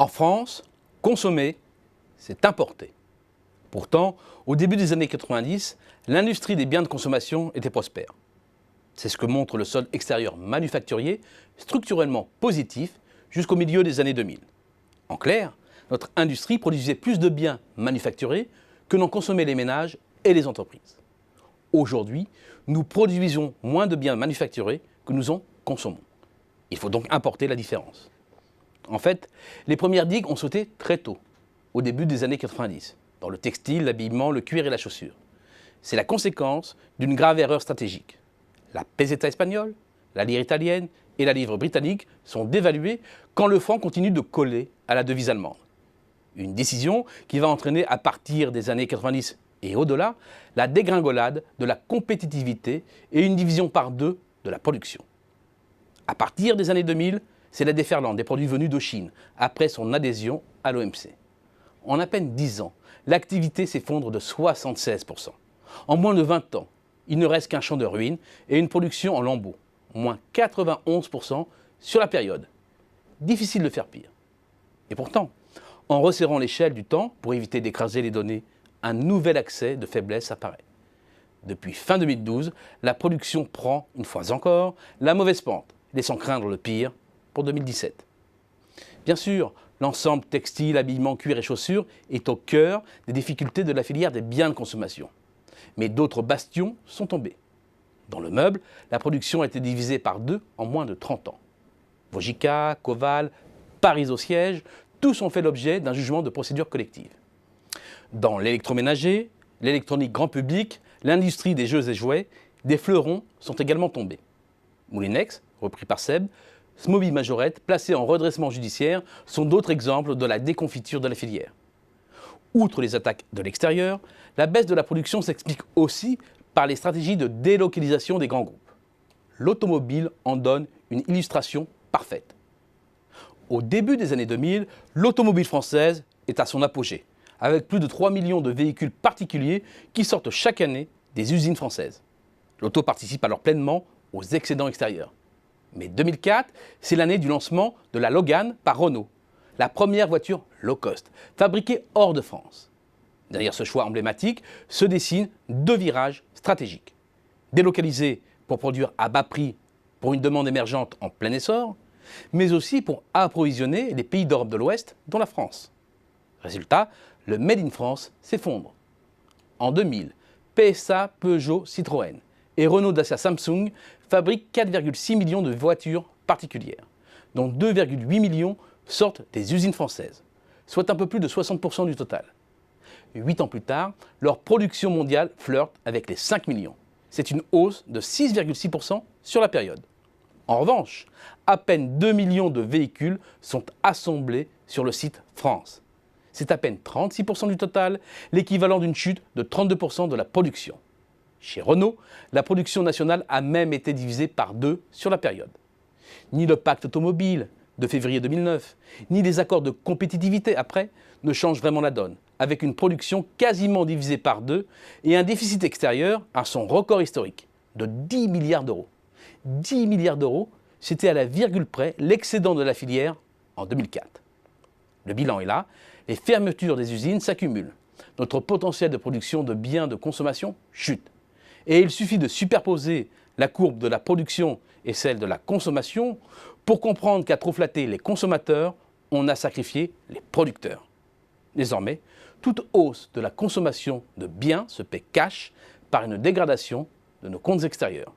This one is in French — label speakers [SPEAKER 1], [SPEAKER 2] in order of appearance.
[SPEAKER 1] En France, consommer, c'est importer. Pourtant, au début des années 90, l'industrie des biens de consommation était prospère. C'est ce que montre le solde extérieur manufacturier, structurellement positif jusqu'au milieu des années 2000. En clair, notre industrie produisait plus de biens manufacturés que n'en consommaient les ménages et les entreprises. Aujourd'hui, nous produisons moins de biens manufacturés que nous en consommons. Il faut donc importer la différence. En fait, les premières digues ont sauté très tôt, au début des années 90, dans le textile, l'habillement, le cuir et la chaussure. C'est la conséquence d'une grave erreur stratégique. La peseta espagnole, la lire italienne et la livre britannique sont dévaluées quand le franc continue de coller à la devise allemande. Une décision qui va entraîner à partir des années 90 et au-delà la dégringolade de la compétitivité et une division par deux de la production. À partir des années 2000, c'est la déferlante des produits venus de Chine après son adhésion à l'OMC. En à peine 10 ans, l'activité s'effondre de 76%. En moins de 20 ans, il ne reste qu'un champ de ruines et une production en lambeaux, moins 91% sur la période. Difficile de faire pire. Et pourtant, en resserrant l'échelle du temps pour éviter d'écraser les données, un nouvel accès de faiblesse apparaît. Depuis fin 2012, la production prend, une fois encore, la mauvaise pente, laissant craindre le pire pour 2017. Bien sûr, l'ensemble textile, habillement, cuir et chaussures est au cœur des difficultés de la filière des biens de consommation. Mais d'autres bastions sont tombés. Dans le meuble, la production a été divisée par deux en moins de 30 ans. Vogica, Coval, Paris au siège, tous ont fait l'objet d'un jugement de procédure collective. Dans l'électroménager, l'électronique grand public, l'industrie des jeux et jouets, des fleurons sont également tombés. Moulinex, repris par Seb, Smoby Majorette, placés en redressement judiciaire, sont d'autres exemples de la déconfiture de la filière. Outre les attaques de l'extérieur, la baisse de la production s'explique aussi par les stratégies de délocalisation des grands groupes. L'automobile en donne une illustration parfaite. Au début des années 2000, l'automobile française est à son apogée, avec plus de 3 millions de véhicules particuliers qui sortent chaque année des usines françaises. L'auto participe alors pleinement aux excédents extérieurs. Mais 2004, c'est l'année du lancement de la Logan par Renault, la première voiture low cost, fabriquée hors de France. Derrière ce choix emblématique se dessinent deux virages stratégiques. Délocaliser pour produire à bas prix pour une demande émergente en plein essor, mais aussi pour approvisionner les pays d'Europe de l'Ouest, dont la France. Résultat, le Made in France s'effondre. En 2000, PSA, Peugeot, Citroën et Renault Dacia Samsung fabriquent 4,6 millions de voitures particulières, dont 2,8 millions sortent des usines françaises, soit un peu plus de 60% du total. 8 ans plus tard, leur production mondiale flirte avec les 5 millions. C'est une hausse de 6,6% sur la période. En revanche, à peine 2 millions de véhicules sont assemblés sur le site France. C'est à peine 36% du total, l'équivalent d'une chute de 32% de la production. Chez Renault, la production nationale a même été divisée par deux sur la période. Ni le pacte automobile de février 2009, ni les accords de compétitivité après ne changent vraiment la donne, avec une production quasiment divisée par deux et un déficit extérieur à son record historique de 10 milliards d'euros. 10 milliards d'euros, c'était à la virgule près l'excédent de la filière en 2004. Le bilan est là, les fermetures des usines s'accumulent. Notre potentiel de production de biens de consommation chute. Et il suffit de superposer la courbe de la production et celle de la consommation pour comprendre qu'à trop flatter les consommateurs, on a sacrifié les producteurs. Désormais, toute hausse de la consommation de biens se paie cash par une dégradation de nos comptes extérieurs.